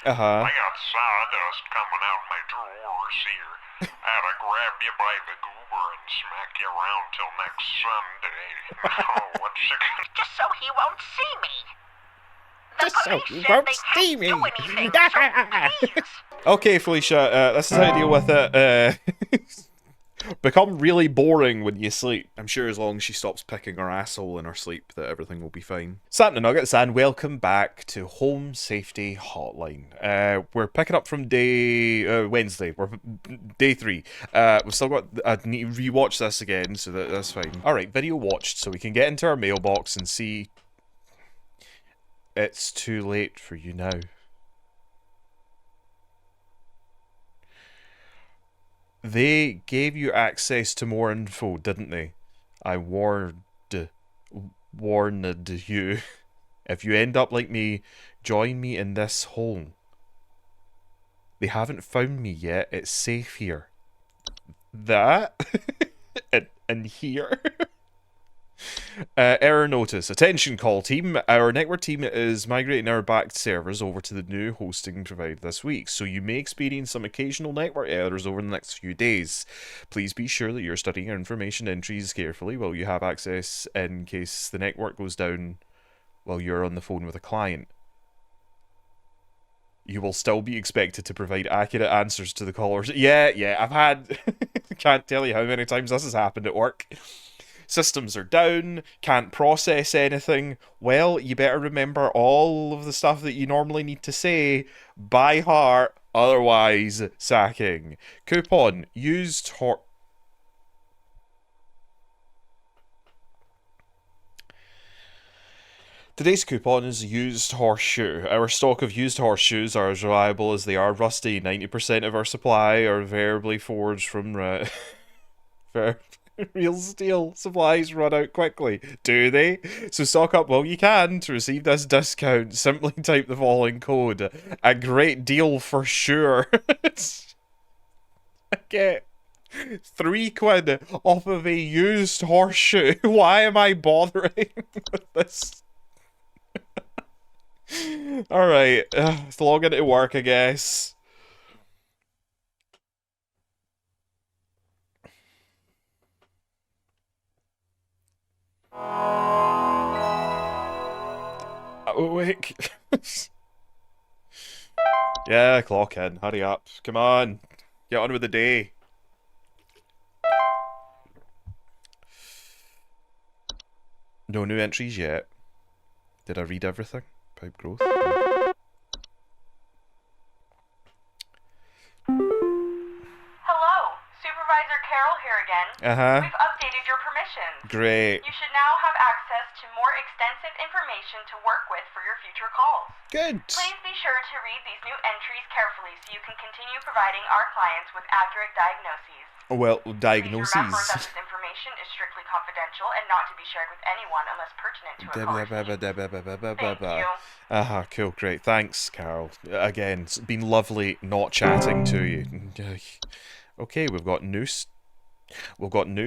Uh-huh. I got sawdust coming out of my drawers here. And I grab you by the goober and smack you around till next Sunday. Oh, what's it? Just so he won't see me. The Just so police you said won't they see can't do me. anything, so please. Okay, Felicia, this is how to deal with it. Become really boring when you sleep. I'm sure as long as she stops picking her asshole in her sleep, that everything will be fine. Santa Nuggets, and welcome back to Home Safety Hotline. We're picking up from Wednesday. We're day 3. We've still got. I need to rewatch this again, so that's fine. All right, video watched, so we can get into our mailbox and see. It's too late for you now. They gave you access to more info, didn't they? I warned you. If you end up like me, join me in this hole. They haven't found me yet. It's safe here. That? and here? Error notice. Attention call team. Our network team is migrating our backed servers over to the new hosting provided this week, so you may experience some occasional network errors over the next few days. Please be sure that you're studying our information entries carefully while you have access in case the network goes down while you're on the phone with a client. You will still be expected to provide accurate answers to the callers. Yeah, I've had... Can't tell you how many times this has happened at work. Systems are down, can't process anything. Well, you better remember all of the stuff that you normally need to say by heart, otherwise sacking. Coupon, used Today's coupon is used horseshoe. Our stock of used horseshoes are as reliable as they are rusty. 90% of our supply are variably forged from real steel. Supplies run out quickly, do they? So stock up while you can to receive this discount. Simply type the following code. A great deal for sure. I get £3 off of a used horseshoe. Why am I bothering with this? Alright, let's log into work, I guess. Awake. Yeah, clock in. Hurry up. Come on. Get on with the day. No new entries yet. Did I read everything? Pipe growth. Hello, Supervisor Carroll here again. Uh-huh. We've updated your permissions. Great. You should now have access to more extensive information to work with for your future calls. Good. Please be sure to read these new entries carefully so you can continue providing our clients with accurate diagnoses. Well, Please remember diagnoses. that this information is strictly confidential and not to be shared with anyone unless pertinent to a caller's needs. Thank you. Uh-huh, cool, great. Thanks, Carol. Again, it's been lovely not chatting to you. Okay, we've got new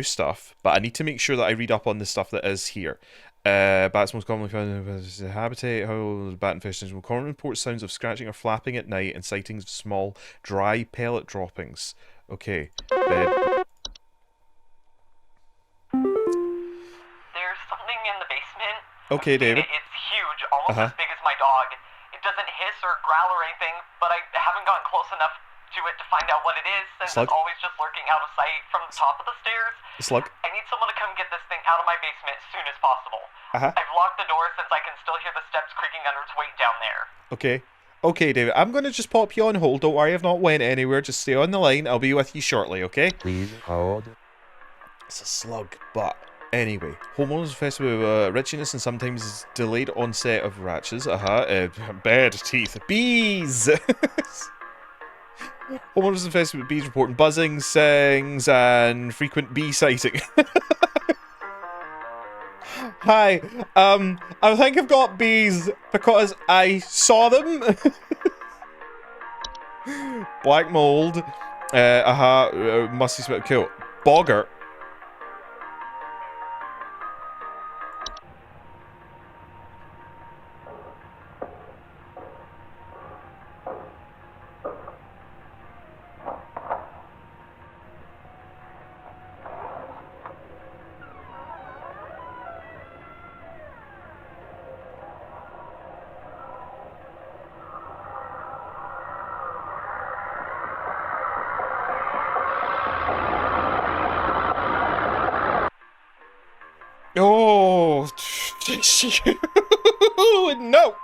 stuff, but I need to make sure that I read up on the stuff that is here. Bats most commonly found in habitat. How bat infestations will commonly report sounds of scratching or flapping at night and sightings of small, dry pellet droppings. Okay, bed. There's something in the basement. Okay, David. It's huge, almost as big as my dog. It doesn't hiss or growl or anything, but I haven't gotten close enough to it to find out what it is, since Slug? it's always just lurking out of sight from the top of the stairs. Slug? I need someone to come get this thing out of my basement as soon as possible. I've locked the door since I can still hear the steps creaking under its weight down there. Okay. Okay, David. I'm going to just pop you on hold. Don't worry, I've not went anywhere. Just stay on the line. I'll be with you shortly, okay? Please hold. It's a slug, but anyway. Homeowners infested with richiness and sometimes delayed onset of ratches. Bad teeth. Bees! Homeowners infested with bees reporting buzzing, stings, and frequent bee sighting. Hi, I think I've got bees because I saw them. Black mold. Musty smell. Cool. Boggart. No!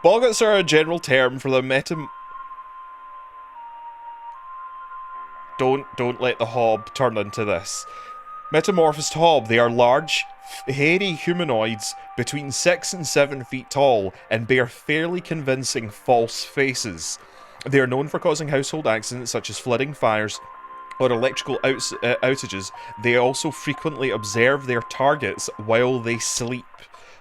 Boggarts are a general term for the Don't let the hob turn into this. Metamorphosed hob. They are large, hairy humanoids between 6 and 7 feet tall and bear fairly convincing false faces. They are known for causing household accidents such as flooding, fires, or electrical outages. They also frequently observe their targets while they sleep.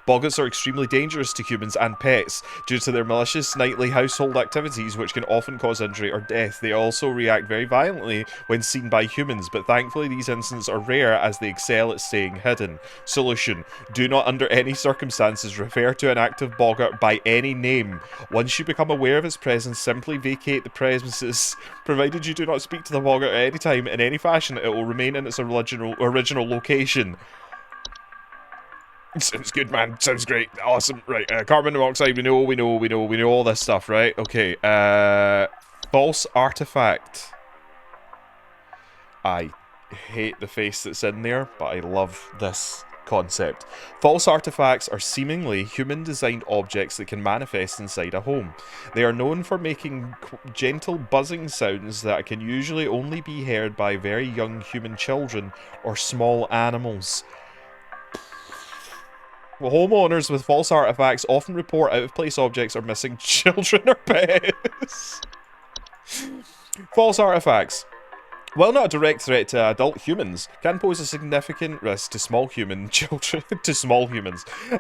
Boggarts are extremely dangerous to humans and pets due to their malicious nightly household activities, which can often cause injury or death. They also react very violently when seen by humans, but thankfully these incidents are rare as they excel at staying hidden. Solution: do not under any circumstances refer to an active boggart by any name. Once you become aware of its presence, simply vacate the premises. Provided you do not speak to the boggart at any time in any fashion, it will remain in its original location. Sounds good, man. Sounds great. Awesome. Right, carbon monoxide, we know all this stuff, right? Okay, false artifact. I hate the face that's in there, but I love this concept. False artifacts are seemingly human-designed objects that can manifest inside a home. They are known for making gentle buzzing sounds that can usually only be heard by very young human children or small animals. Homeowners with false artifacts often report out-of-place objects or missing children or pets. False artifacts. While not a direct threat to adult humans, can pose a significant risk to small humans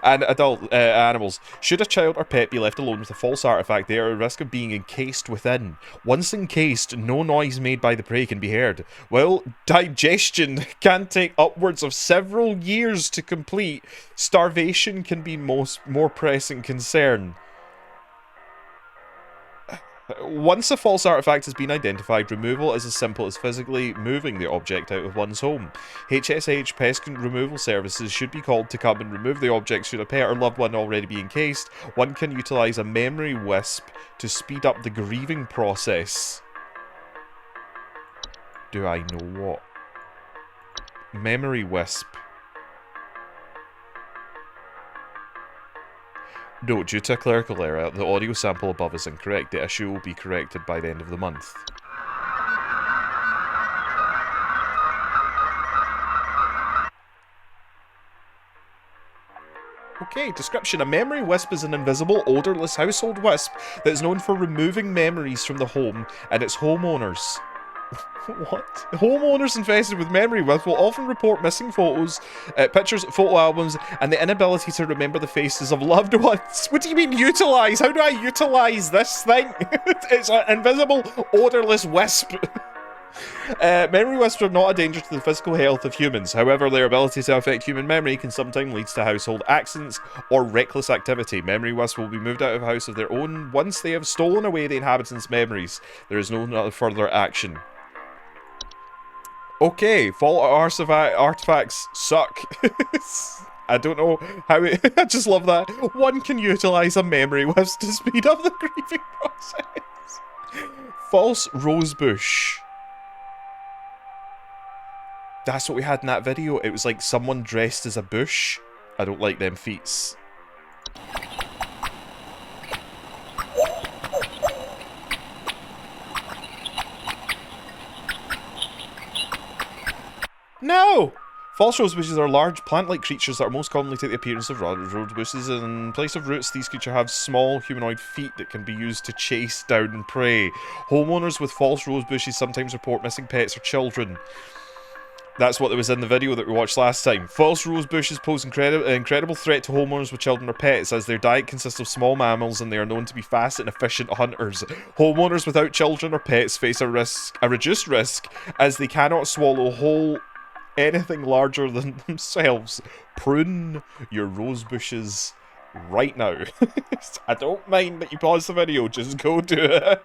and adult animals. Should a child or pet be left alone with a false artifact, they are at risk of being encased within. Once encased, no noise made by the prey can be heard. While digestion can take upwards of several years to complete, starvation can be more pressing concern. Once a false artifact has been identified, removal is as simple as physically moving the object out of one's home. HSH pest removal services should be called to come and remove the object should a pet or loved one already be encased. One can utilise a memory wisp to speed up the grieving process. Do I know what? Memory wisp. Note, due to a clerical error, the audio sample above is incorrect. The issue will be corrected by the end of the month. Okay, description. A memory wisp is an invisible, odorless household wisp that is known for removing memories from the home and its homeowners. What? Homeowners infested with memory wisp will often report missing photos, pictures, photo albums, and the inability to remember the faces of loved ones. What do you mean utilise? How do I utilise this thing? It's an invisible, odorless wisp. Memory wisps are not a danger to the physical health of humans. However, their ability to affect human memory can sometimes lead to household accidents or reckless activity. Memory wisps will be moved out of a house of their own once they have stolen away the inhabitants' memories. There is no further action. Okay, false artifacts suck. I don't know how it... I just love that. One can utilise a memory wisp to speed up the grieving process. False rosebush. That's what we had in that video. It was like someone dressed as a bush. I don't like them feats. No! False rosebushes are large plant-like creatures that are most commonly take the appearance of rosebushes. In place of roots, these creatures have small humanoid feet that can be used to chase down prey. Homeowners with false rosebushes sometimes report missing pets or children. That's what was in the video that we watched last time. False rosebushes pose an incredible threat to homeowners with children or pets, as their diet consists of small mammals and they are known to be fast and efficient hunters. Homeowners without children or pets face a reduced risk, as they cannot swallow whole anything larger than themselves. Prune your rosebushes right now. I don't mind that you pause the video, just go do it.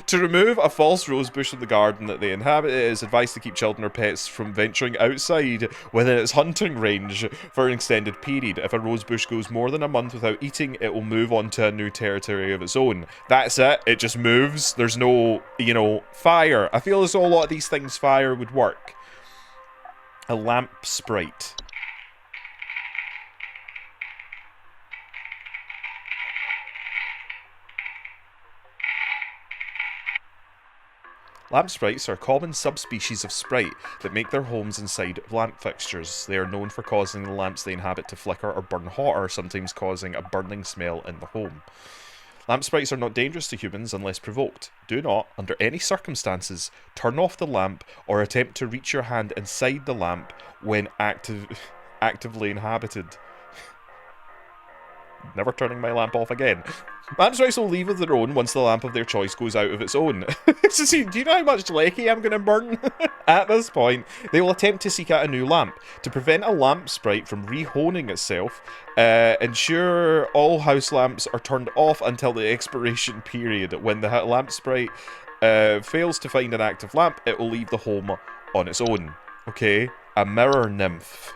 To remove a false rosebush from the garden that they inhabit, it is advised to keep children or pets from venturing outside within its hunting range for an extended period. If a rosebush goes more than a month without eating, it will move on to a new territory of its own. That's it. It just moves. There's no, you know, fire. I feel as though a lot of these things fire would work. A lamp sprite. Lamp sprites are a common subspecies of sprite that make their homes inside of lamp fixtures. They are known for causing the lamps they inhabit to flicker or burn hotter, sometimes causing a burning smell in the home. Lamp sprites are not dangerous to humans unless provoked. Do not, under any circumstances, turn off the lamp or attempt to reach your hand inside the lamp when actively inhabited. Never turning my lamp off again. Lamp sprites will leave of their own once the lamp of their choice goes out of its own. So see, do you know how much lecky I'm going to burn? At this point, they will attempt to seek out a new lamp. To prevent a lamp sprite from rehoning itself, ensure all house lamps are turned off until the expiration period. When the lamp sprite fails to find an active lamp, it will leave the home on its own. Okay, a mirror nymph.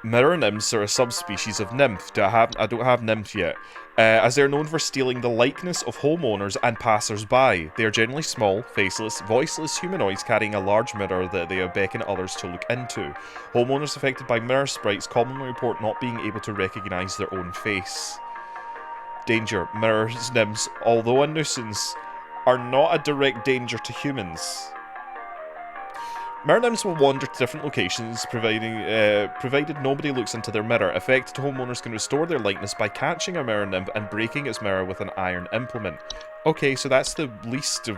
Mirror nymphs are a subspecies of nymph. I don't have nymph yet. As they are known for stealing the likeness of homeowners and passers-by. They are generally small, faceless, voiceless humanoids carrying a large mirror that they beckon others to look into. Homeowners affected by mirror sprites commonly report not being able to recognise their own face. Danger. Mirror nymphs, although a nuisance, are not a direct danger to humans. Mirror nymphs will wander to different locations, provided nobody looks into their mirror. Affected homeowners can restore their likeness by catching a mirror nymph and breaking its mirror with an iron implement. Okay, so that's the least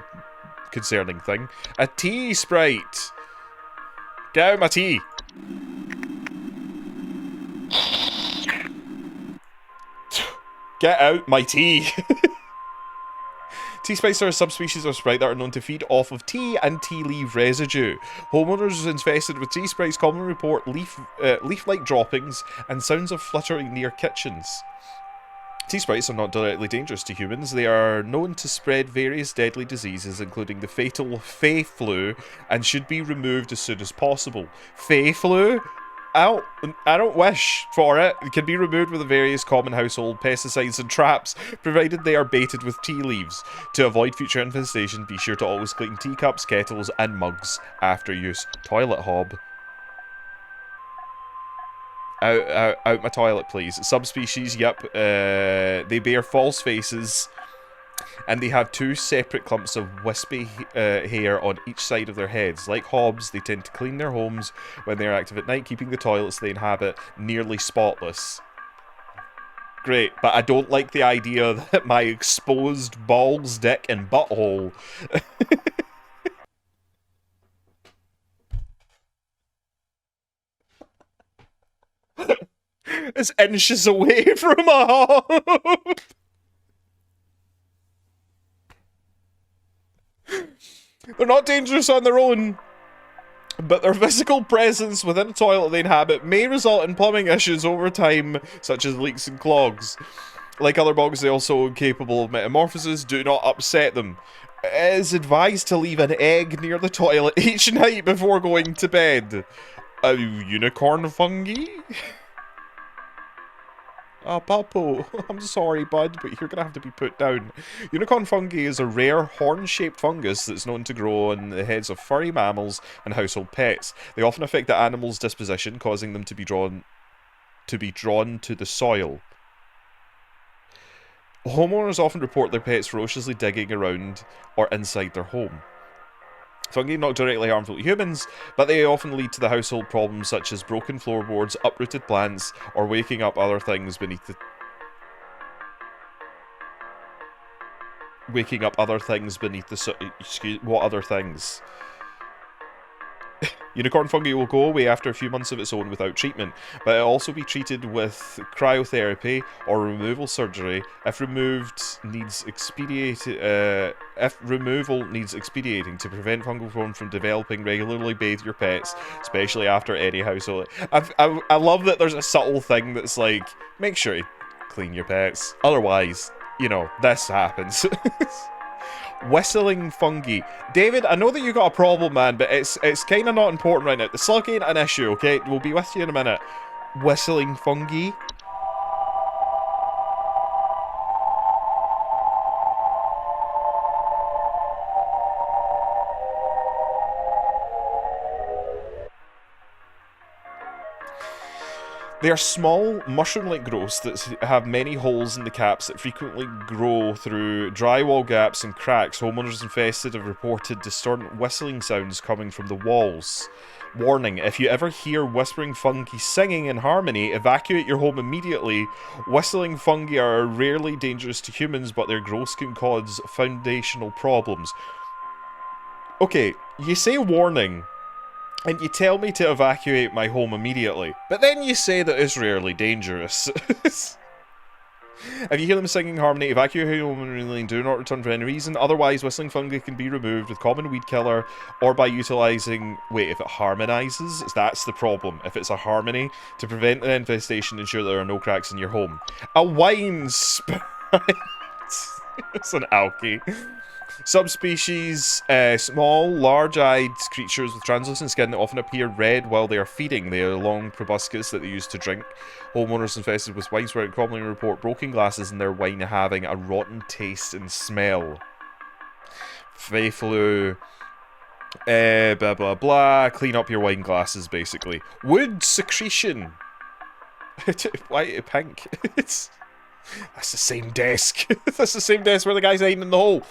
concerning thing. A tea sprite! Get out my tea! Get out my tea! Tea sprites are a subspecies of sprite that are known to feed off of tea and tea leaf residue. Homeowners infested with tea sprites commonly report leaf-like droppings and sounds of fluttering near kitchens. Tea sprites are not directly dangerous to humans. They are known to spread various deadly diseases, including the fatal Fey flu, and should be removed as soon as possible. Fey flu? I don't wish for it. It can be removed with the various common household pesticides and traps, provided they are baited with tea leaves. To avoid future infestation, be sure to always clean teacups, kettles, and mugs after use. Toilet hob. Out my toilet, please. Subspecies, yep. They bear false faces, and they have two separate clumps of wispy hair on each side of their heads. Like hobs, they tend to clean their homes when they are active at night, keeping the toilets they inhabit nearly spotless. Great, but I don't like the idea that my exposed balls, dick, and butthole is inches away from a hob. They're not dangerous on their own, but their physical presence within a toilet they inhabit may result in plumbing issues over time, such as leaks and clogs. Like other bugs, they're also capable of metamorphosis. Do not upset them. It is advised to leave an egg near the toilet each night before going to bed. A unicorn fungi? Oh, Papo, I'm sorry, bud, but you're gonna have to be put down. Unicorn fungi is a rare horn-shaped fungus that's known to grow on the heads of furry mammals and household pets. They often affect the animal's disposition, causing them to be drawn to the soil. Homeowners often report their pets ferociously digging around or inside their home. Fungi are not directly harmful to humans, but they often lead to the household problems such as broken floorboards, uprooted plants, or waking up other things beneath the... What other things? Unicorn fungi will go away after a few months of its own without treatment, but it will also be treated with cryotherapy or removal surgery if removal needs expediting to prevent fungal form from developing. Regularly bathe your pets, especially after any household. I love that there's a subtle thing that's like, make sure you clean your pets, otherwise, you know, this happens. Whistling fungi. David, I know that you got a problem, man, but it's kind of not important right now. The slug ain't an issue, okay? We'll be with you in a minute. Whistling fungi. They are small, mushroom-like growths that have many holes in the caps that frequently grow through drywall gaps and cracks. Homeowners infested have reported distorted whistling sounds coming from the walls. Warning, if you ever hear whispering fungi singing in harmony, evacuate your home immediately. Whistling fungi are rarely dangerous to humans, but their growths can cause foundational problems. Okay, you say warning, and you tell me to evacuate my home immediately, but then you say that it's rarely dangerous. If you hear them singing harmony, evacuate your home immediately and do not return for any reason. Otherwise, whistling fungi can be removed with common weed killer or by utilising... Wait, if it harmonises? That's the problem. If it's a harmony, to prevent the infestation, ensure there are no cracks in your home. A wine sprite! It's an alky. Subspecies, small, large-eyed creatures with translucent skin that often appear red while they are feeding. They are long proboscis that they use to drink. Homeowners infested with wine sprite commonly report broken glasses in their wine having a rotten taste and smell. Flu, blah blah blah. Clean up your wine glasses, basically. Wood secretion. Why pink? That's the same desk. That's the same desk where the guy's hiding in the hole.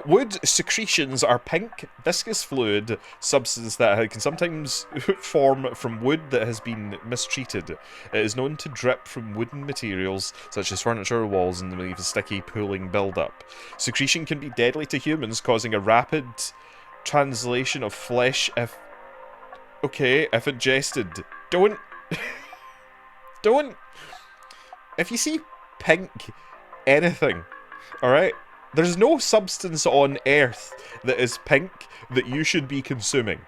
Wood secretions are pink, viscous fluid substance that can sometimes form from wood that has been mistreated. It is known to drip from wooden materials, such as furniture or walls, and leave a sticky, pooling build-up. Secretion can be deadly to humans, causing a rapid translation of flesh if ingested. Don't. If you see pink anything, alright? There's no substance on Earth that is pink that you should be consuming.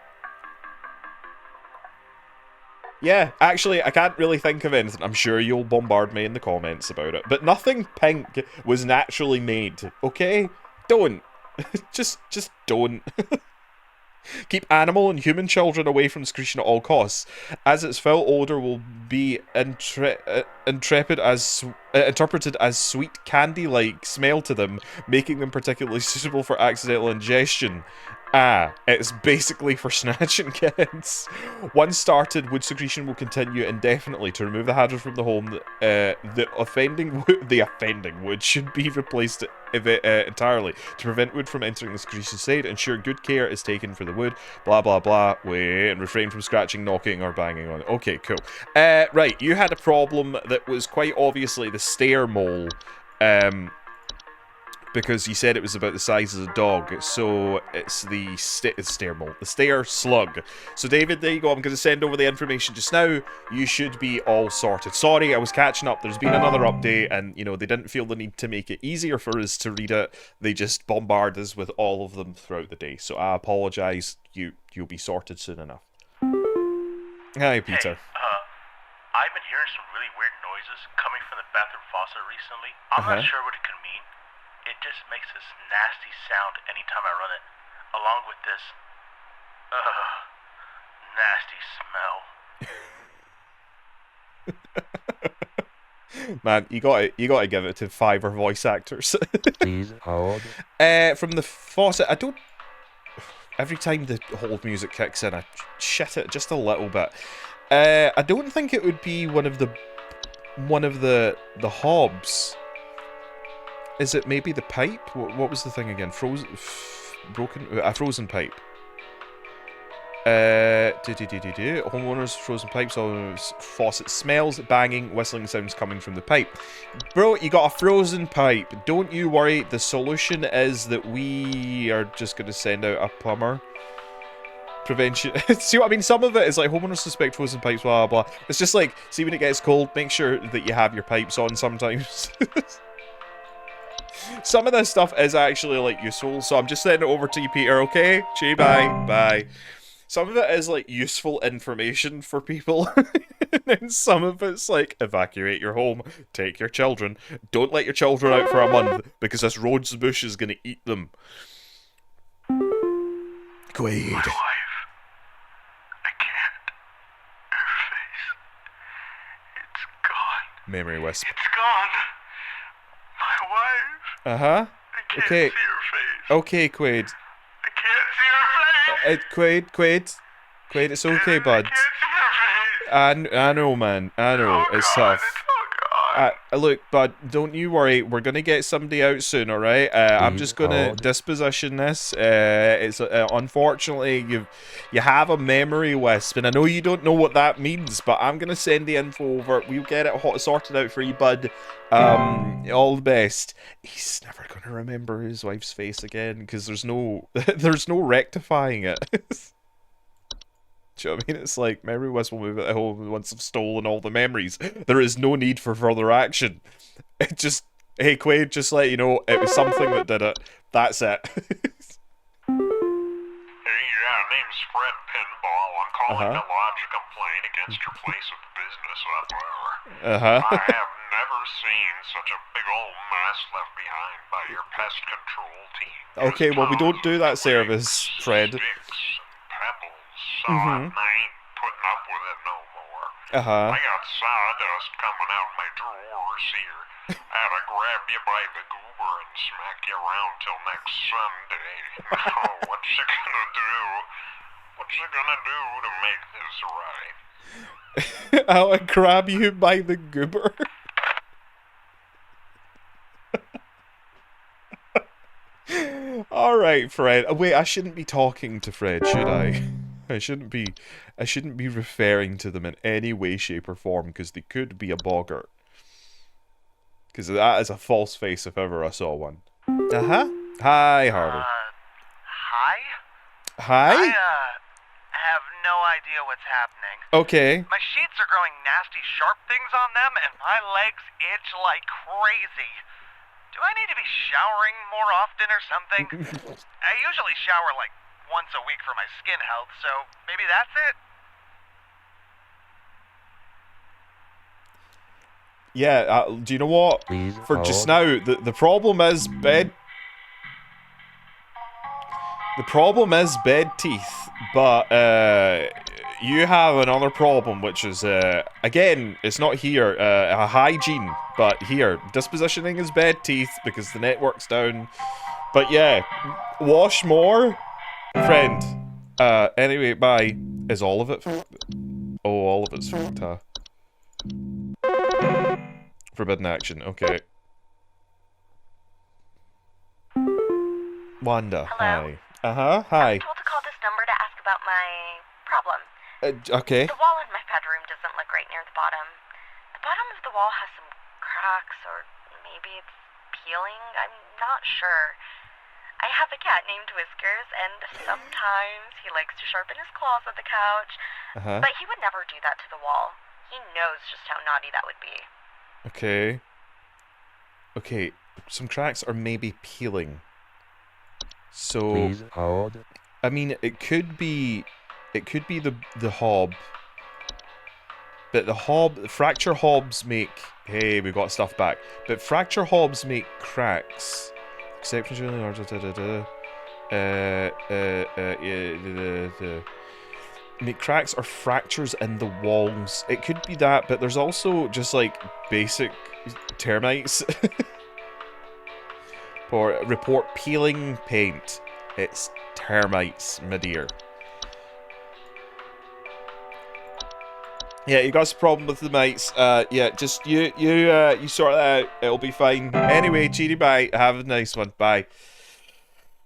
Yeah, actually, I can't really think of anything. I'm sure you'll bombard me in the comments about it. But nothing pink was naturally made, okay? Don't. Just don't. Keep animal and human children away from secretion at all costs, as its foul odour will be interpreted as sweet candy-like smell to them, making them particularly suitable for accidental ingestion. It's basically for snatching kids. Once started, wood secretion will continue indefinitely. To remove the hazard from the home, the offending wood should be replaced entirely. To prevent wood from entering the secretion state, ensure good care is taken for the wood. Blah blah blah. Wait, and refrain from scratching, knocking, or banging on it. Okay, cool. Right, you had a problem that was quite obviously the stair mole. Because you said it was about the size of a dog, so it's the stair mole, the stair slug. So David, there you go, I'm going to send over the information just now. You should be all sorted. Sorry, I was catching up, there's been another update, and, you know, they didn't feel the need to make it easier for us to read it. They just bombard us with all of them throughout the day, so I apologise. You'll be sorted soon enough. Hi, Peter. Hey, I've been hearing some really weird noises coming from the bathroom faucet recently. I'm not sure what it could mean. It just makes this nasty sound anytime I run it, along with this, nasty smell. Man, you gotta give it to Fiverr voice actors. Please hold. From the faucet, I don't. Every time the hold music kicks in, I shit it just a little bit. I don't think it would be one of the hobs. Is it maybe the pipe? What was the thing again? A frozen pipe. Homeowners frozen pipes on faucet smells, banging, whistling sounds coming from the pipe. Bro, you got a frozen pipe. Don't you worry. The solution is that we are just going to send out a plumber. Prevention. See what I mean? Some of it is like homeowners suspect frozen pipes, blah blah blah. It's just like, see when it gets cold, make sure that you have your pipes on sometimes. Some of this stuff is actually like useful, so I'm just sending it over to you, Peter, okay? Gee, bye. Some of it is like useful information for people, and then some of it's like evacuate your home, take your children, don't let your children out for a month because this Rhodes bush is gonna eat them. Quaid. My wife. I can't. Her face. It's gone. Memory wisp. It's gone. My wife. Uh-huh. I can't Okay. see her face. Okay, Quaid. I can't see her face. Quaid, it's okay, bud. I can't see her face. I know, man. I know. It's tough. Look, bud, don't you worry. We're gonna get somebody out soon, all right? I'm just gonna disposition this. It's unfortunately you have a memory wisp, and I know you don't know what that means, but I'm gonna send the info over. We'll get it sorted out for you, bud. All the best. He's never gonna remember his wife's face again because there's no rectifying it. Do you know what I mean? It's like, memory wisp will move at home once I've stolen all the memories. There is no need for further action. It just, hey Quaid, just let you know, it was something that did it. That's it. Hey, yeah, name's Fred Pinball. I'm calling to lodge a complaint against your place of business, whatever. I have never seen such a big old mess left behind by your pest control team. Okay, well, we don't do that service, Fred. So I ain't putting up with it no more. I got sawdust coming out my drawers here. I had to grab you by the goober and smack you around till next Sunday. Now, what's you gonna do? What's you gonna do to make this right? I'll grab you by the goober. Alright, Fred. Wait, I shouldn't be talking to Fred, should I? I shouldn't be referring to them in any way, shape, or form, because they could be a boggart. Because that is a false face if ever I saw one. Hi, Harvey. Hi? Hi? I have no idea what's happening. Okay. My sheets are growing nasty sharp things on them, and my legs itch like crazy. Do I need to be showering more often or something? I usually shower like once a week for my skin health, so maybe that's it? Yeah, do you know what? Please for just now, the problem is bed... The problem is bed teeth, but you have another problem, which is, again, it's not here, a hygiene, but here, dispositioning is bed teeth because the network's down. But yeah, wash more, friend. Anyway, bye. Is all of it? Oh, all of it's fucked, huh? Forbidden action, okay. Wanda, Hello? hi. Hi. I was told to call this number to ask about my problem. Okay. The wall in my bedroom doesn't look right near the bottom. The bottom of the wall has some cracks, or maybe it's peeling. I'm not sure. I have a cat named Whiskers, and sometimes he likes to sharpen his claws at the couch. But he would never do that to the wall. He knows just how naughty that would be. Okay. Okay, some cracks are maybe peeling. So, Please hold. I mean, it could be the hob. But the fracture hobs make, hey, we got stuff back. But fracture hobs make cracks. Exceptions really large, make cracks or fractures in the walls. It could be that, but there's also just like basic termites. Or report peeling paint. It's termites, my dear. Yeah, you got some problem with the mites. Yeah, just you sort that out. It'll be fine. Anyway, cheery bye. Have a nice one. Bye.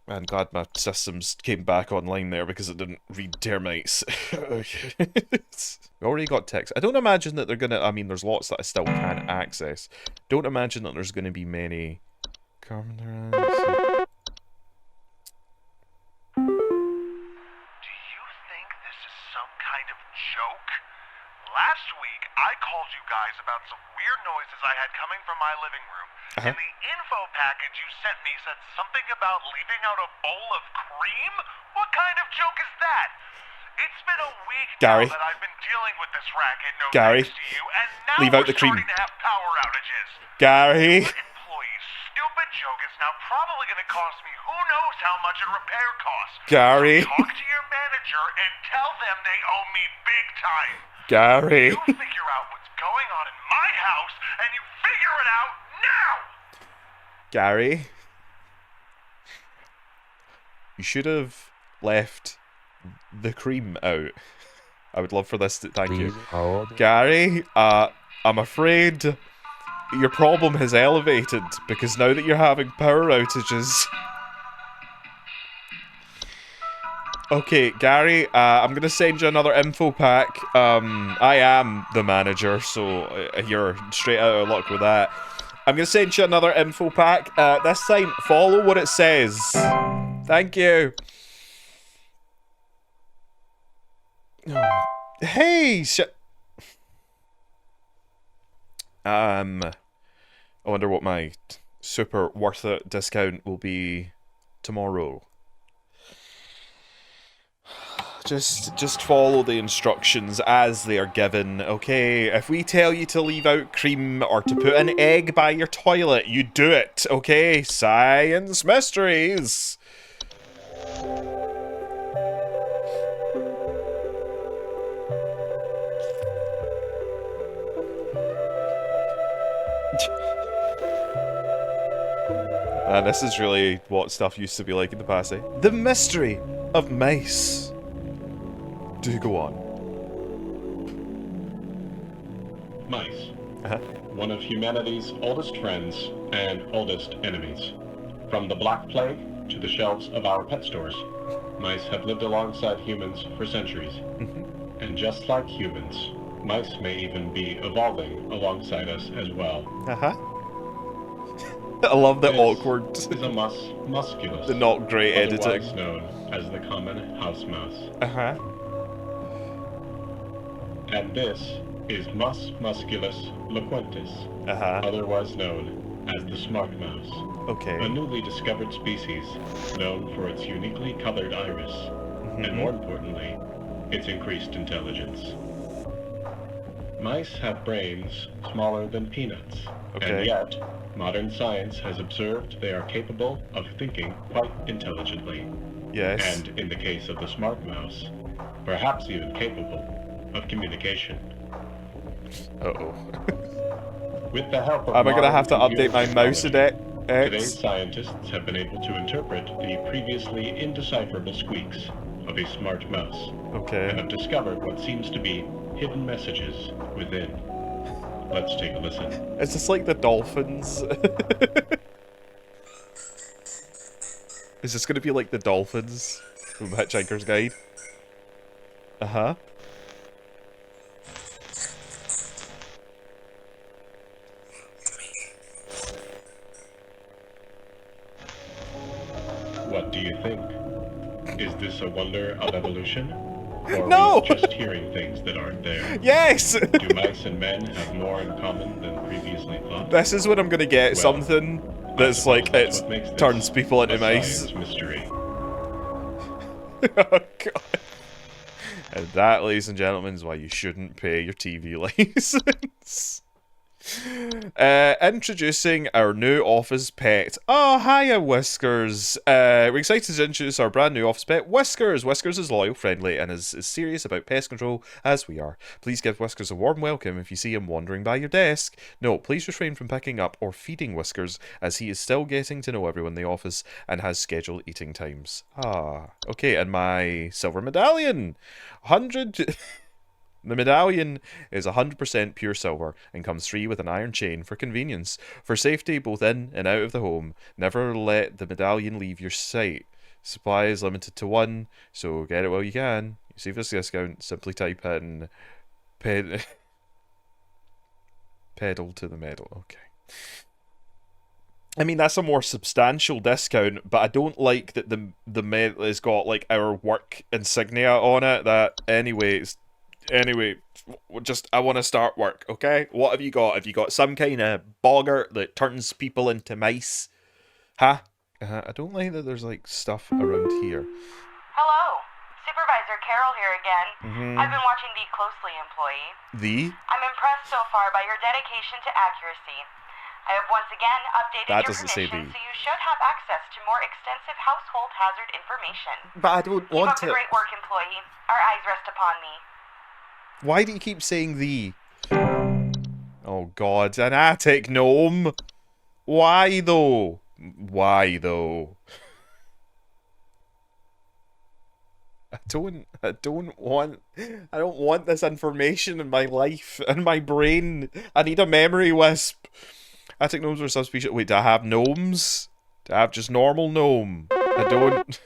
Man, glad my systems came back online there because it didn't read termites. We already got text. I don't imagine that they're gonna. I mean, there's lots that I still can't access. Don't imagine that there's gonna be many. Carmen. Do you think this is some kind of joke? Last week, I called you guys about some weird noises I had coming from my living room. And the info package you sent me said something about leaving out a bowl of cream? What kind of joke is that? It's been a week now that I've been dealing with this racket, no thanks to you, and now leave out the cream. Starting to have power outages. Gary. Stupid joke is now probably going to cost me who knows how much in repair costs. Gary. So talk to your manager and tell them they owe me big time. Gary. You figure out what's going on in my house, and you figure it out now! Gary. You should have left the cream out. I would love for this to... Thank you. Please hold. Gary, I'm afraid your problem has elevated because now that you're having power outages... Okay, Gary, I'm gonna send you another info pack. I am the manager, so you're straight out of luck with that. I'm gonna send you another info pack. This time, follow what it says. Thank you. Hey, I wonder what my super worth it discount will be tomorrow. Just follow the instructions as they are given, okay? If we tell you to leave out cream or to put an egg by your toilet, you do it, okay? Science mysteries! And this is really what stuff used to be like in the past, eh? The mystery of mice. Do go on. Mice. One of humanity's oldest friends and oldest enemies. From the Black Plague to the shelves of our pet stores, mice have lived alongside humans for centuries. And just like humans, mice may even be evolving alongside us as well. I love the This awkward, is a musculus, the not great otherwise editing. known as the common house mouse. And this is Mus musculus loquentis, otherwise known as the smart mouse. Okay. A newly discovered species known for its uniquely colored iris, and more importantly, its increased intelligence. Mice have brains smaller than peanuts, and yet, modern science has observed they are capable of thinking quite intelligently. Yes. And in the case of the smart mouse, perhaps even capable of communication. Uh-oh. With the help of Am I gonna have to modern update my computer mouse technology, today? today's scientists have been able to interpret the previously indecipherable squeaks of a smart mouse. Okay. And have discovered what seems to be hidden messages within. Let's take a listen. Is this like the dolphins? Is this gonna be like the dolphins from Hitchhiker's Guide? What do you think? Is this a wonder of evolution? Or No! are we just hearing things that aren't there? Yes! Do mice and men have more in common than previously thought? This is when I'm gonna get Well, something that's like, that's it what makes this turns people into a mice. science mystery. Oh god. And that, ladies and gentlemen, is why you shouldn't pay your TV license. Introducing our new office pet. Oh, hiya, Whiskers. We're excited to introduce our brand new office pet, Whiskers. Whiskers is loyal, friendly, and is serious about pest control as we are. Please give Whiskers a warm welcome if you see him wandering by your desk. No, please refrain from picking up or feeding Whiskers, as he is still getting to know everyone in the office and has scheduled eating times. Okay, and my silver medallion. 100... The medallion is 100% pure silver and comes free with an iron chain for convenience. For safety, both in and out of the home, never let the medallion leave your sight. Supply is limited to 1, so get it while you can. You see this discount, simply type in pedal to the metal. Okay. I mean, that's a more substantial discount, but I don't like that the medal has got like our work insignia on it. That Anyway, just, I want to start work, okay? What have you got? Have you got some kind of boggart that turns people into mice? I don't like that there's, like, stuff around here. Hello. Supervisor Carol here again. I've been watching thee closely, employee. I'm impressed so far by your dedication to accuracy. I have once again updated That your doesn't say permission, thee. so you should have access to more extensive household hazard information. But I don't Keep want up the to... great work, employee. Our eyes rest upon thee. Why do you keep saying thee? Oh god, an attic gnome! Why though? Why though? I I don't want this information in my life, in my brain. I need a memory wisp. Attic gnomes are subspecies. Wait, do I have gnomes? Do I have just normal gnome? I don't.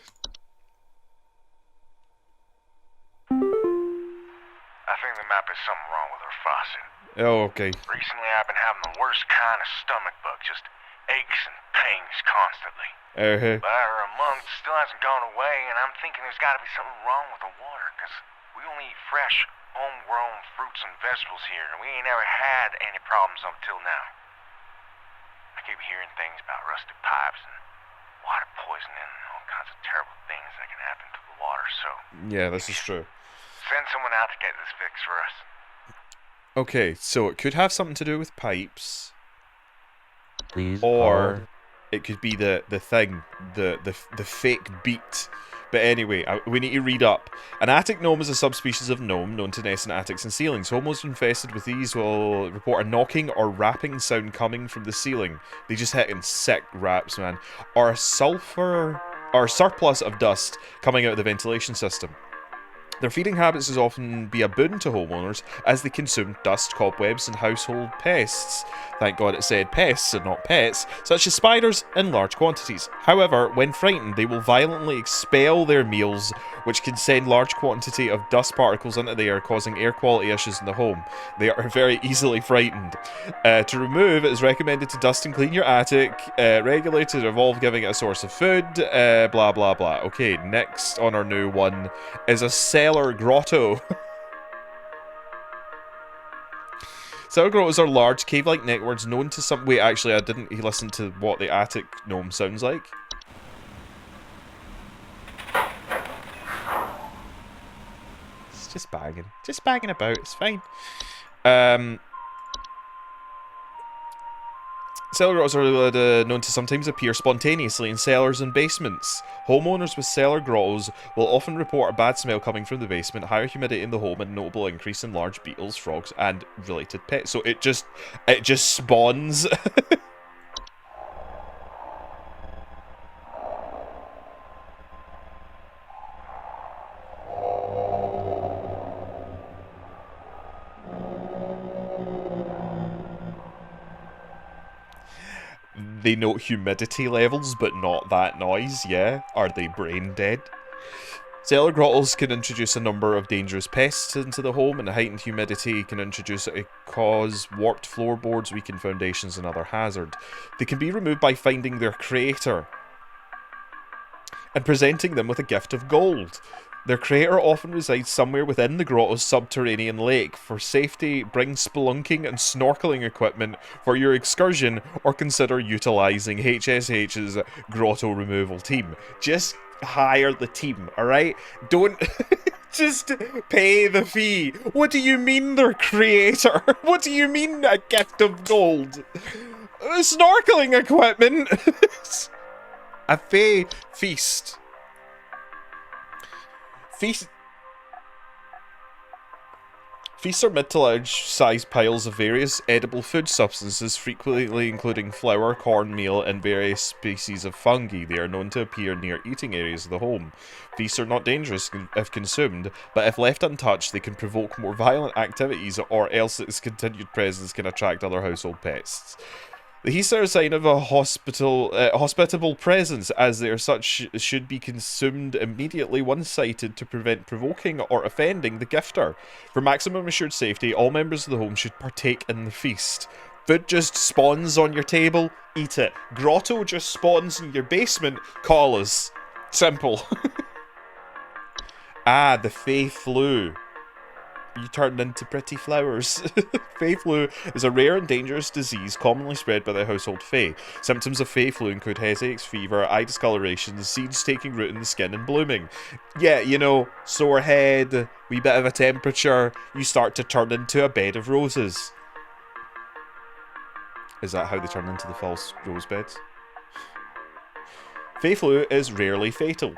I think there might be something wrong with her faucet. Oh, okay. Recently I've been having the worst kind of stomach bug, just aches and pains constantly. But after a month, it still hasn't gone away, and I'm thinking there's got to be something wrong with the water, because we only eat fresh, homegrown fruits and vegetables here, and we ain't ever had any problems up till now. I keep hearing things about rusted pipes and water poisoning and all kinds of terrible things that can happen to the water, so... Yeah, this is true. Send someone out to get this fixed for us. Okay, so it could have something to do with pipes. Please. Or it could be the thing, the fake beat. But anyway, we need to read up. An attic gnome is a subspecies of gnome known to nest in attics and ceilings. Homos infested with these will report a knocking or rapping sound coming from the ceiling. They just hitting sick raps, man. Or a sulfur or surplus of dust coming out of the ventilation system. Their feeding habits is often be a boon to homeowners as they consume dust, cobwebs, and household pests. Thank God it said pests and not pets, such as spiders in large quantities. However, when frightened, they will violently expel their meals, which can send large quantity of dust particles into the air, causing air quality issues in the home. They are very easily frightened. To remove, it is recommended to dust and clean your attic, regularly to involve giving it a source of food, blah blah blah. Okay, next on our new one is a cellar grotto. Cellar grottos are large, cave-like networks known to some... Wait, actually, I didn't listen to what the attic gnome sounds like. It's just banging. Just banging about, it's fine. Cellar grottos are known to sometimes appear spontaneously in cellars and basements. Homeowners with cellar grottos will often report a bad smell coming from the basement, higher humidity in the home, and notable increase in large beetles, frogs, and related pets. So it just spawns. They note humidity levels, but not that noise, yeah? Are they brain dead? Cellar grottos can introduce a number of dangerous pests into the home, and heightened humidity can cause warped floorboards, weakened foundations, and other hazard. They can be removed by finding their creator and presenting them with a gift of gold. Their creator often resides somewhere within the grotto's subterranean lake. For safety, bring spelunking and snorkeling equipment for your excursion, or consider utilising HSH's grotto removal team. Just hire the team, alright? Don't... just pay the fee. What do you mean their creator? What do you mean a gift of gold? Snorkeling equipment? A fey feast. Feasts are mid to large-sized piles of various edible food substances, frequently including flour, corn, meal, and various species of fungi. They are known to appear near eating areas of the home. Feasts are not dangerous if consumed, but if left untouched, they can provoke more violent activities, or else its continued presence can attract other household pests. The feasts are a sign of a hospitable presence, as they are such should be consumed immediately once sighted to prevent provoking or offending the gifter. For maximum assured safety, all members of the home should partake in the feast. Food just spawns on your table, eat it. Grotto just spawns in your basement, call us. Simple. Ah, the Fey flu. You turned into pretty flowers. Fey flu is a rare and dangerous disease commonly spread by the household Fey. Symptoms of Fey flu include headaches, fever, eye discoloration, seeds taking root in the skin and blooming. Yeah, you know, sore head, wee bit of a temperature, you start to turn into a bed of roses. Is that how they turn into the false rose beds? Fey flu is rarely fatal,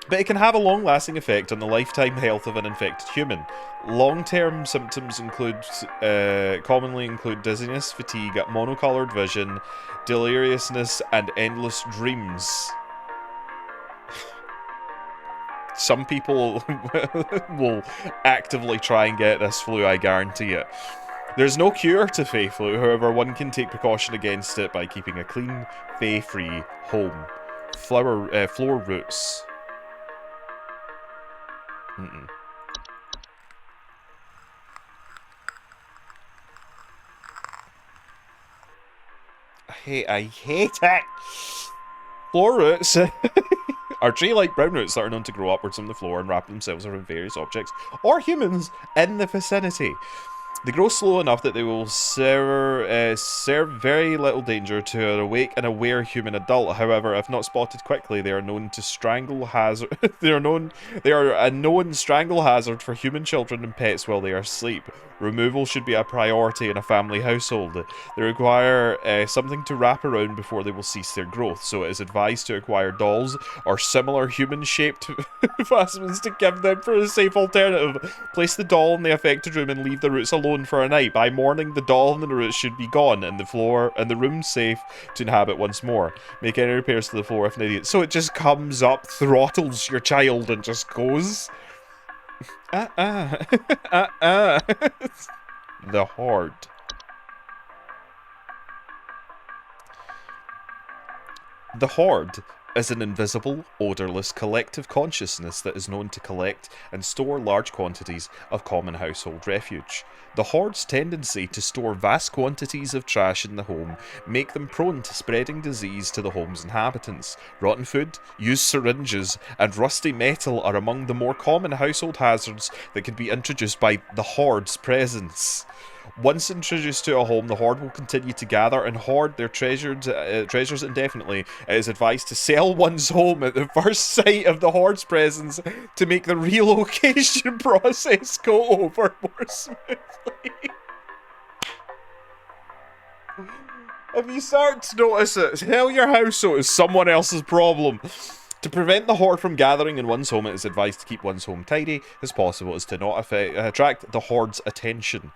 but it can have a long-lasting effect on the lifetime health of an infected human. Long-term symptoms commonly include dizziness, fatigue, monocoloured vision, deliriousness, and endless dreams. some people will actively try and get this flu, I guarantee it. There's no cure to Fey flu, however, one can take precaution against it by keeping a clean, Fey-free home. Floor roots. I hate it! Floor roots are tree-like brown roots that are known to grow upwards from the floor and wrap themselves around various objects or humans in the vicinity. They grow slow enough that they will serve very little danger to an awake and aware human adult. However, if not spotted quickly, they are known to strangle hazard. They are a known strangle hazard for human children and pets while they are asleep. Removal should be a priority in a family household. They require something to wrap around before they will cease their growth, so it is advised to acquire dolls or similar human-shaped fastenings to give them for a safe alternative. Place the doll in the affected room and leave the roots alone for a night. By morning, the doll and the roots should be gone, and the room safe to inhabit once more. Make any repairs to the floor if needed. So it just comes up, throttles your child, and just goes. The Horde. The Horde is an invisible, odorless collective consciousness that is known to collect and store large quantities of common household refuge. The Horde's tendency to store vast quantities of trash in the home make them prone to spreading disease to the home's inhabitants. Rotten food, used syringes, and rusty metal are among the more common household hazards that can be introduced by the Horde's presence. Once introduced to a home, the Horde will continue to gather and hoard their treasures indefinitely. It is advised to sell one's home at the first sight of the Horde's presence to make the relocation process go over more smoothly. If you start to notice it, sell your house so it's someone else's problem. To prevent the Horde from gathering in one's home, it is advised to keep one's home tidy as possible as to not attract the Horde's attention.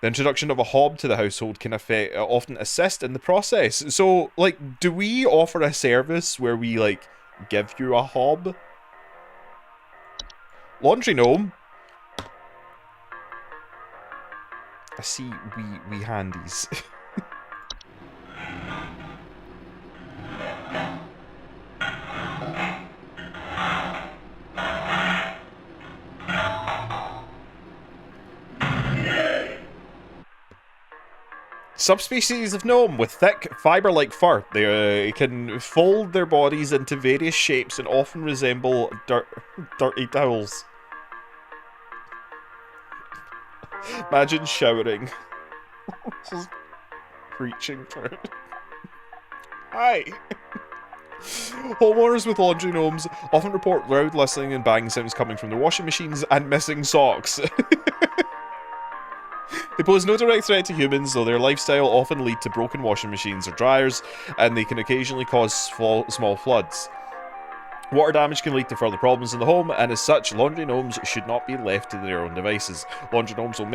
The introduction of a hob to the household can often assist in the process. So, like, do we offer a service where we, like, give you a hob? Laundry gnome. I see wee handies. Subspecies of gnome with thick, fibre-like fur. They can fold their bodies into various shapes and often resemble dirty towels. Imagine showering. Just reaching for it. Hi! Homeowners with laundry gnomes often report loud whistling and banging sounds coming from their washing machines and missing socks. They pose no direct threat to humans, though their lifestyle often lead to broken washing machines or dryers, and they can occasionally cause small floods. Water damage can lead to further problems in the home, and as such, laundry gnomes should not be left to their own devices. Laundry gnomes will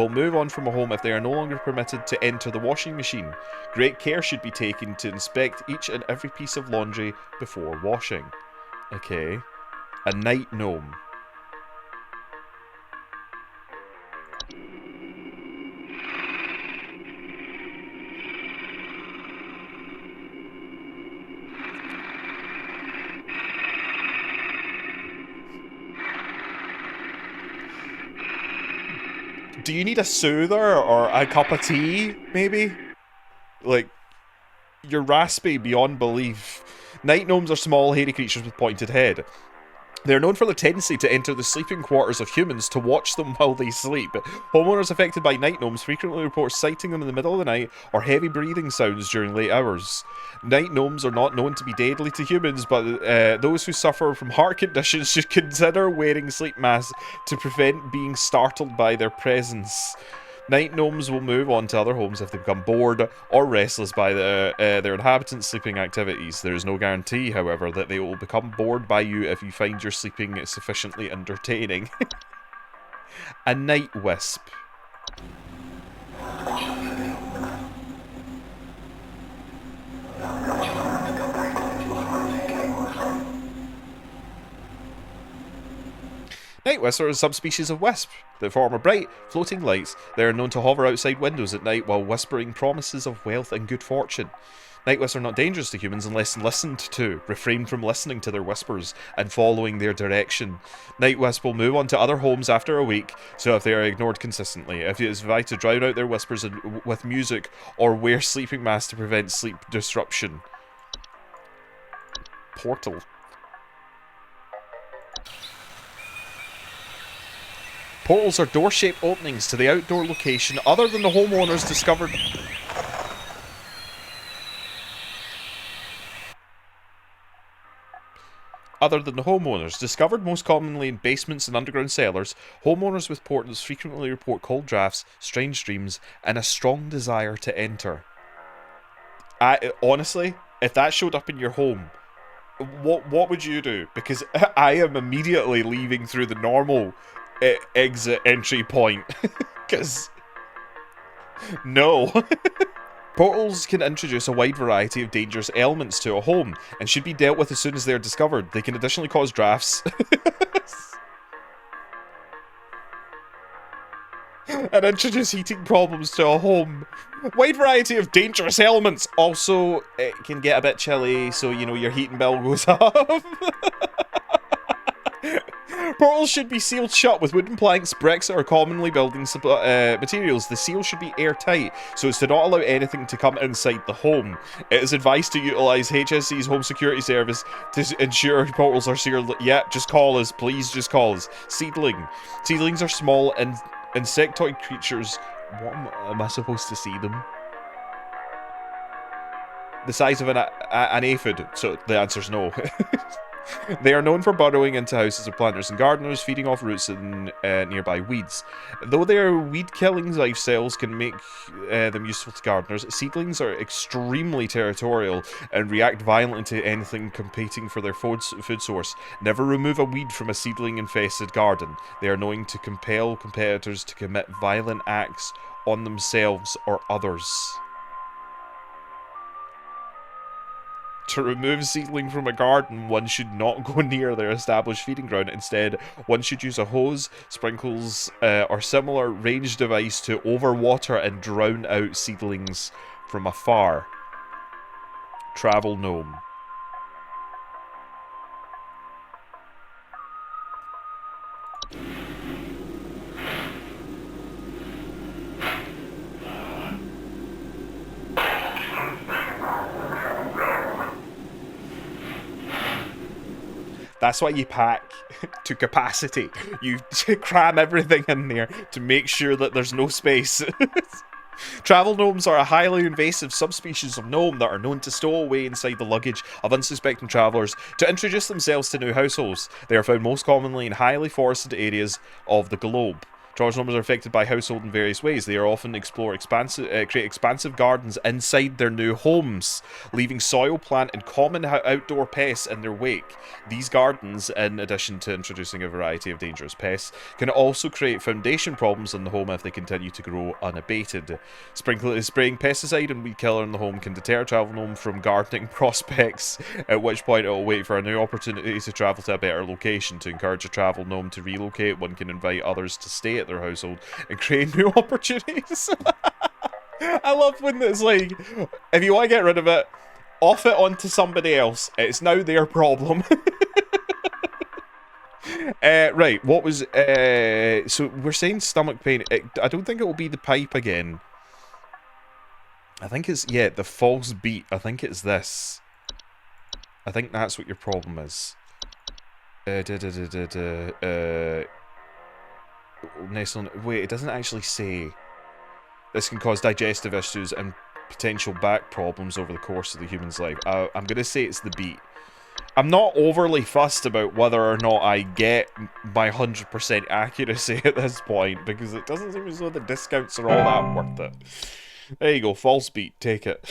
move on from a home if they are no longer permitted to enter the washing machine. Great care should be taken to inspect each and every piece of laundry before washing. Okay. A night gnome. Do you need a soother or a cup of tea, maybe? Like, you're raspy beyond belief. Night gnomes are small, hairy creatures with pointed head. They are known for their tendency to enter the sleeping quarters of humans to watch them while they sleep. Homeowners affected by night gnomes frequently report sighting them in the middle of the night or heavy breathing sounds during late hours. Night gnomes are not known to be deadly to humans, but those who suffer from heart conditions should consider wearing sleep masks to prevent being startled by their presence. Night gnomes will move on to other homes if they become bored or restless by their inhabitants' sleeping activities. There is no guarantee, however, that they will become bored by you if you find your sleeping sufficiently entertaining. A night wisp. Night Whisper is a subspecies of wisp that form a bright, floating lights. They are known to hover outside windows at night while whispering promises of wealth and good fortune. Night Wisps are not dangerous to humans unless listened to. Refrain from listening to their whispers and following their direction. Night Wisp will move on to other homes after a week, so if they are ignored consistently. If it is advised to drown out their whispers with music or wear sleeping masks to prevent sleep disruption. Portal. Portals are door-shaped openings to the outdoor location other than the homeowners discovered... Discovered most commonly in basements and underground cellars, homeowners with portals frequently report cold drafts, strange dreams, and a strong desire to enter. Honestly, if that showed up in your home, what would you do? Because I am immediately leaving through the normal exit entry point. Because... no. Portals can introduce a wide variety of dangerous elements to a home, and should be dealt with as soon as they are discovered. They can additionally cause drafts. and introduce heating problems to a home. Wide variety of dangerous elements. Also, it can get a bit chilly, so, you know, your heating bill goes up. Portals should be sealed shut with wooden planks, bricks, or commonly building materials. The seal should be airtight, so as to not allow anything to come inside the home. It is advised to utilise HSC's home security service to ensure portals are sealed. Yeah, just call us. Please just call us. Seedling. Seedlings are small and insectoid creatures. What am I supposed to see them? The size of an aphid, so the answer's no. They are known for burrowing into houses of planters and gardeners, feeding off roots and nearby weeds. Though their weed-killing lifestyles can make them useful to gardeners, seedlings are extremely territorial and react violently to anything competing for their food source. Never remove a weed from a seedling-infested garden. They are known to compel competitors to commit violent acts on themselves or others. To remove a seedling from a garden, one should not go near their established feeding ground. Instead, one should use a hose, sprinkles, or similar range device to overwater and drown out seedlings from afar. Travel gnome. That's why you pack to capacity. You cram everything in there to make sure that there's no space. Travel gnomes are a highly invasive subspecies of gnome that are known to stow away inside the luggage of unsuspecting travellers to introduce themselves to new households. They are found most commonly in highly forested areas of the globe. Travel gnomes are affected by household in various ways. They are often create expansive gardens inside their new homes, leaving soil, plant, and common outdoor pests in their wake. These gardens, in addition to introducing a variety of dangerous pests, can also create foundation problems in the home if they continue to grow unabated. Spraying pesticide and weed killer in the home can deter travel gnome from gardening prospects, at which point it will wait for a new opportunity to travel to a better location. To encourage a travel gnome to relocate, one can invite others to stay at their household and create new opportunities. I love when it's like, if you want to get rid of it, off it onto somebody else. It's now their problem. Right, what was... so we're saying stomach pain. I don't think it will be the pipe again. I think it's, yeah, the false beat. I think it's this. I think that's what your problem is. Wait, it doesn't actually say. This can cause digestive issues and potential back problems over the course of the human's life. I'm going to say it's the beat. I'm not overly fussed about whether or not I get my 100% accuracy at this point, because it doesn't seem as though the discounts are all that worth it. There you go, false beat, take it.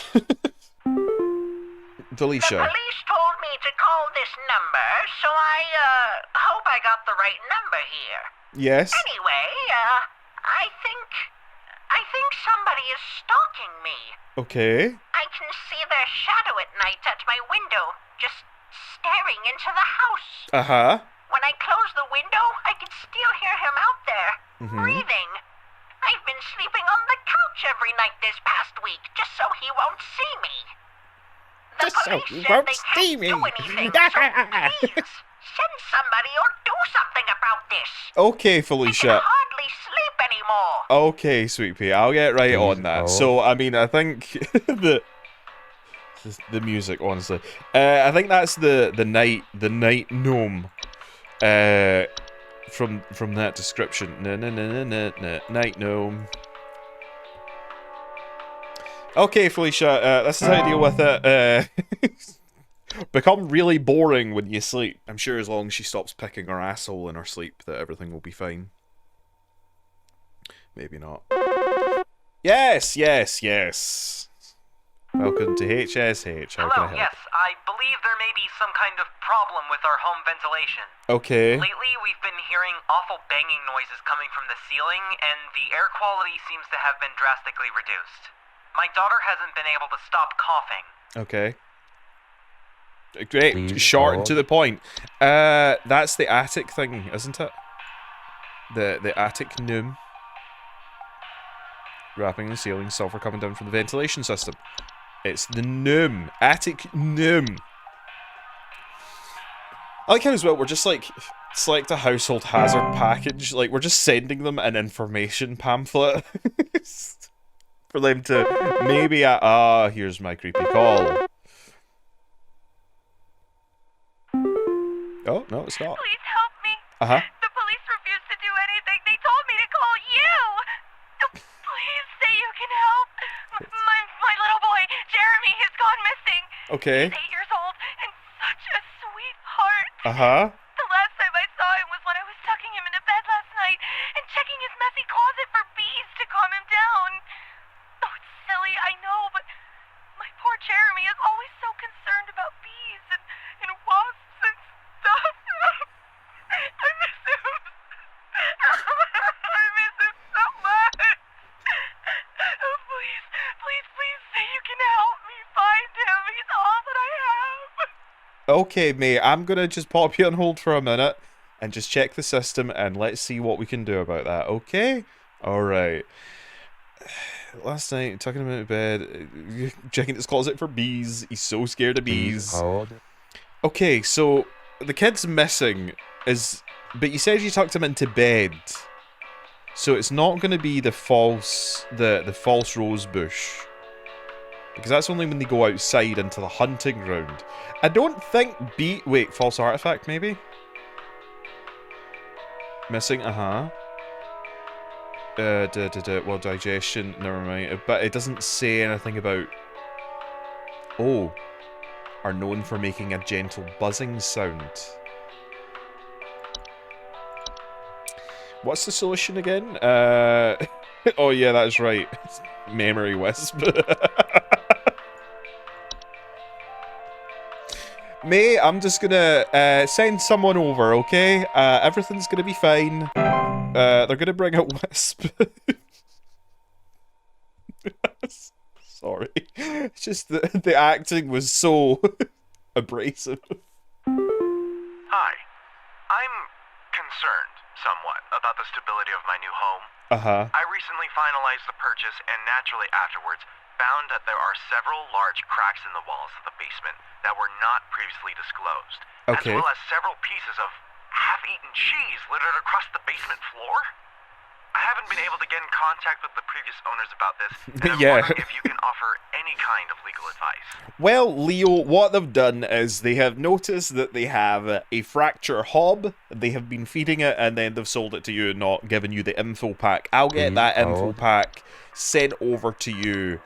Felicia. The police told me to call this number, so I hope I got the right number here. Yes? Anyway, I think somebody is stalking me. Okay. I can see their shadow at night at my window, just staring into the house. Uh-huh. When I close the window, I can breathing. I've been sleeping on the couch every night this past week, just so he won't see me. The Just so police he said won't they see can't me. do anything, so please, send somebody or do something about this. Okay, I Felicia. can hardly sleep anymore. Okay, Sweet Pea, I'll get right on that. So, I mean, I think the music, honestly, I think that's the night gnome, from that description. Night gnome. Okay, Felicia, this is how you deal with it. Become really boring when you sleep. I'm sure as long as she stops picking her asshole in her sleep, that everything will be fine. Maybe not. Yes. Welcome to HSH. How can I Hello, help? yes, I believe there may be some kind of problem with our home ventilation. Okay. Lately, we've been hearing awful banging noises coming from the ceiling, and the air quality seems to have been drastically reduced. My daughter hasn't been able to stop coughing. Okay. Great. Please Short and hold. to the point. That's the attic thing, isn't it? The attic gnome. Wrapping the ceiling, sulfur coming down from the ventilation system. It's the gnome. Attic gnome. I like how as well, we're just like, select a household hazard package. Like, we're just sending them an information pamphlet. For them to maybe, here's my creepy call. Oh, no, it's not. Please help me. Uh-huh. The police refused to do anything. They told me to call you. Please say you can help. My little boy, Jeremy, has gone missing. Okay. He's 8 years old and such a sweetheart. Uh-huh. The last time I saw him was when I was tucking him into bed last night and checking his messy closet for bees to calm him down. Oh, it's silly, I know, but my poor Jeremy is always so concerned about bees and wasps and stuff. I miss him. I miss him so much. Oh, please say you can help me find him. He's all that I have. Okay, mate, I'm gonna just pop you on hold for a minute and just check the system and let's see what we can do about that, okay? Alright. Last night, tucking him into bed, checking his closet for bees. He's so scared of bees. Hold. Okay, so the kid's missing, but you said you tucked him into bed. So it's not going to be the false rose bush. Because that's only when they go outside into the hunting ground. I don't think wait, false artifact maybe? Missing, well, digestion, never mind. But it doesn't say anything about... Oh. Are known for making a gentle buzzing sound. What's the solution again? Oh yeah, that's right. Memory wisp. Mate, I'm just gonna send someone over, okay? Everything's gonna be fine. They're gonna bring a wisp. Sorry. It's just the acting was so abrasive. Hi. I'm concerned somewhat about the stability of my new home. Uh-huh. I recently finalized the purchase and naturally afterwards found that there are several large cracks in the walls of the basement that were not previously disclosed, Okay. as well as several pieces of half-eaten cheese littered across the basement floor. I haven't been able to get in contact with the previous owners about this, and I'm Yeah. wondering if you can offer any kind of legal advice. Well, Leo, what they've done is they have noticed that they have a fracture hob. They have been feeding it, and then they've sold it to you and not given you the info pack. I'll get that info pack sent over to you.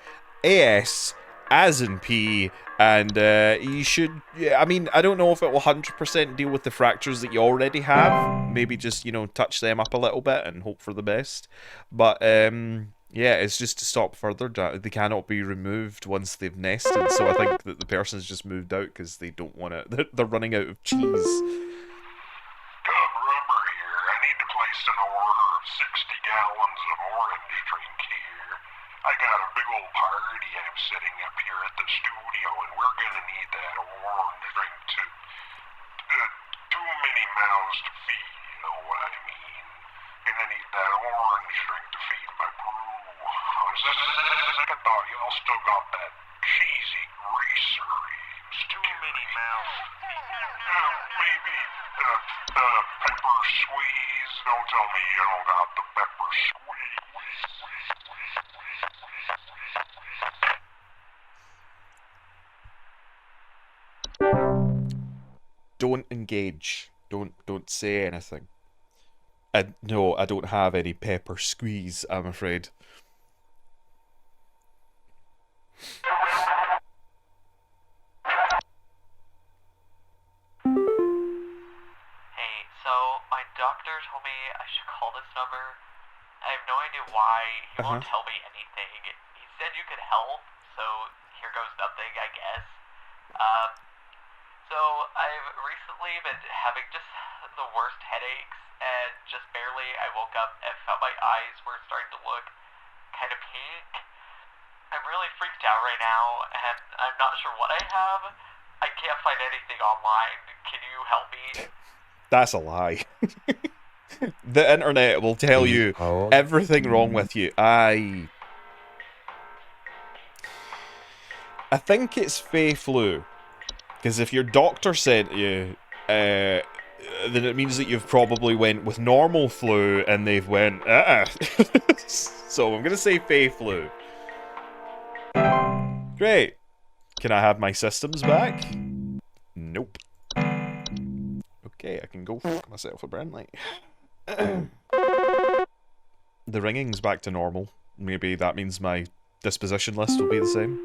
AS, as in P, and you should... Yeah, I mean, I don't know if it will 100% deal with the fractures that you already have. Maybe just, you know, touch them up a little bit and hope for the best. But, yeah, it's just to stop further. They cannot be removed once they've nested, so I think that the person's just moved out because they don't want it. They're running out of cheese. Rumber here. I need to place an order of 60 gallons of orange drink here. I got a big old party I'm setting up here at the studio, and we're gonna need that orange drink too. Too many mouths to feed, you know what I mean? Gonna need that squeeze. Don't tell me you don't got the pepper squeeze. Don't engage. Don't say anything. No, I don't have any pepper squeeze, I'm afraid. Hey, so my doctor told me I should call this number. I have no idea why. He won't tell me anything. He said you could help, so here goes nothing, I guess. So I've recently been having just the worst headaches, and just barely I woke up and felt my eyes were starting to look kind of pink. I'm really freaked out right now, and I'm not sure what I have. I can't find anything online. Can you help me? That's a lie. The internet will tell you everything wrong with you. I think it's Fey flu. Because if your doctor sent you, then it means that you've probably went with normal flu and they've went, So I'm going to say Fey flu. Great. Can I have my systems back? Nope. Okay, I can go fuck myself apparently. The ringing's back to normal. Maybe that means my disposition list will be the same.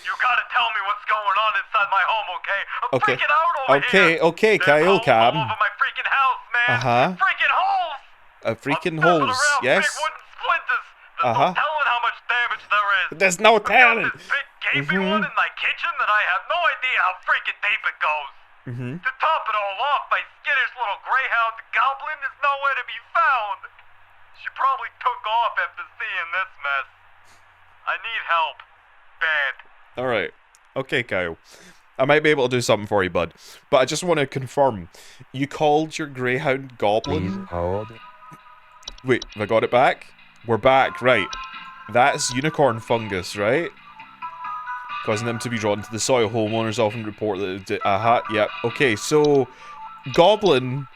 You gotta tell me what's going on inside my home, okay? I'm Okay. freaking out over here. Okay, There's Kyle, holes calm. all over my freaking house, man. Uh-huh. Freaking holes. Freaking I'm stepping holes, around yes? Big wooden splinters. There's no telling how much damage there is. There's no I've got telling. this big gaping one in my kitchen that I have no idea how freaking deep it goes. To top it all off, my skittish little greyhound goblin is nowhere to be found. She probably took off after seeing this mess. I need help. Bad. Alright. Okay, Kyle. I might be able to do something for you, bud. But I just want to confirm. You called your greyhound goblin? Please hold. Wait, have I got it back? We're back, right. That's unicorn fungus, right? Causing them to be drawn to the soil. Homeowners often report that yep. Okay, so Goblin,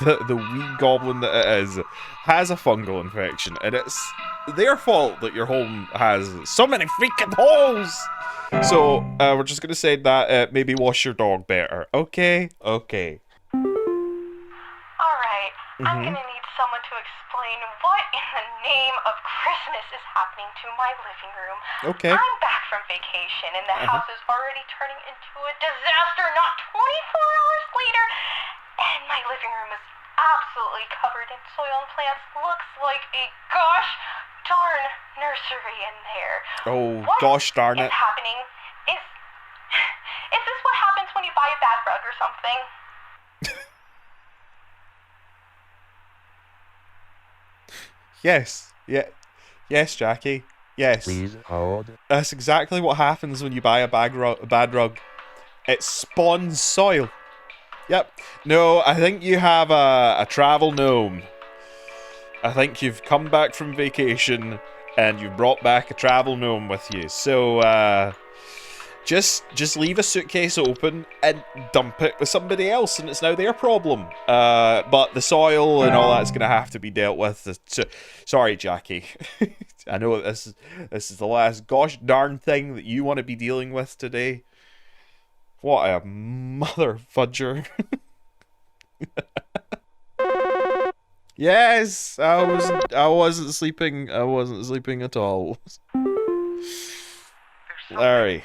the wee goblin that it is, has a fungal infection, and it's their fault that your home has so many freaking holes! So, we're just gonna say that, maybe wash your dog better. Okay? Okay. Alright, I'm gonna need someone to explain what in the name of Christmas is happening to my living room. Okay. I'm back from vacation and the house is already turning into a disaster not 24 hours later. And my living room is absolutely covered in soil and plants. Looks like a gosh darn nursery in there. Oh, What gosh darn is it. happening? Is this what happens when you buy a bad rug or something? Yes. Yeah. Yes, Jackie. Yes. Please hold. That's exactly what happens when you buy a bad rug. It spawns soil. Yep. No, I think you have a travel gnome. I think you've come back from vacation and you've brought back a travel gnome with you. So, just leave a suitcase open and dump it with somebody else, and it's now their problem. But the soil and all that's gonna have to be dealt with. Sorry, Jackie. I know this is the last gosh darn thing that you want to be dealing with today. What a mother fudger. Yes, I wasn't sleeping. I wasn't sleeping at all. Larry.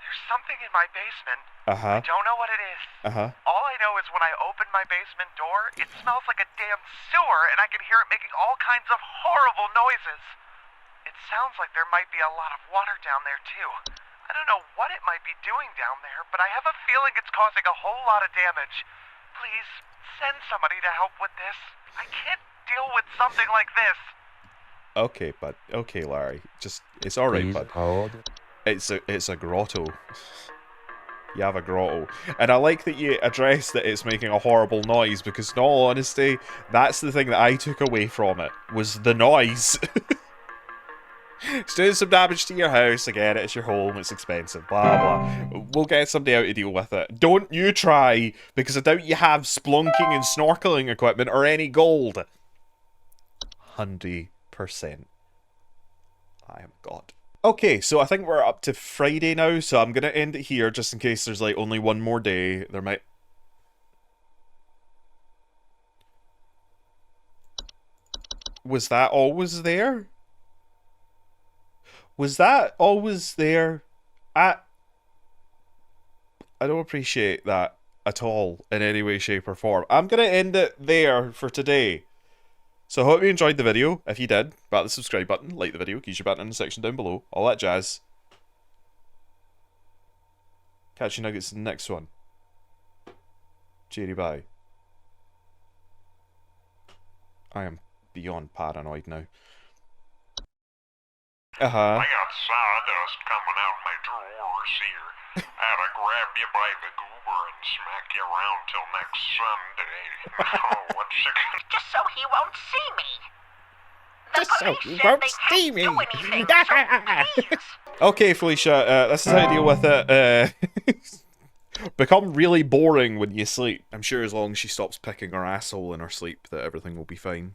There's something in my basement. Uh-huh. I don't know what it is. Uh-huh. All I know is when I open my basement door, it smells like a damn sewer, and I can hear it making all kinds of horrible noises. It sounds like there might be a lot of water down there, too. I don't know what it might be doing down there, but I have a feeling it's causing a whole lot of damage. Please, send somebody to help with this. I can't deal with something like this. Okay, bud. Okay, Larry. It's alright, Please bud. hold. It's a grotto. You have a grotto. And I like that you addressed that it's making a horrible noise, because in all honesty, that's the thing that I took away from it, was the noise. It's doing some damage to your house. Again, it's your home. It's expensive. Blah, blah. We'll get somebody out to deal with it. Don't you try, because I doubt you have splunking and snorkeling equipment or any gold. 100%. I am God. Okay, so I think we're up to Friday now, so I'm going to end it here just in case there's like only one more day. There might... Was that always there? Was that always there? I don't appreciate that at all in any way, shape, or form. I'm going to end it there for today. So I hope you enjoyed the video. If you did, bat the subscribe button, like the video, keep your button in the section down below. All that jazz. Catch you nuggets in the next one. Cheery bye. I am beyond paranoid now. I got sawdust coming out my drawers here. I'd grab you by the goober and smack you around till next Sunday. Oh, what's it? Just so he won't see me. The Just so police he said won't they see can't me. do anything, so please. Okay, Felicia, this is how to deal with it. Become really boring when you sleep. I'm sure as long as she stops picking her asshole in her sleep that everything will be fine.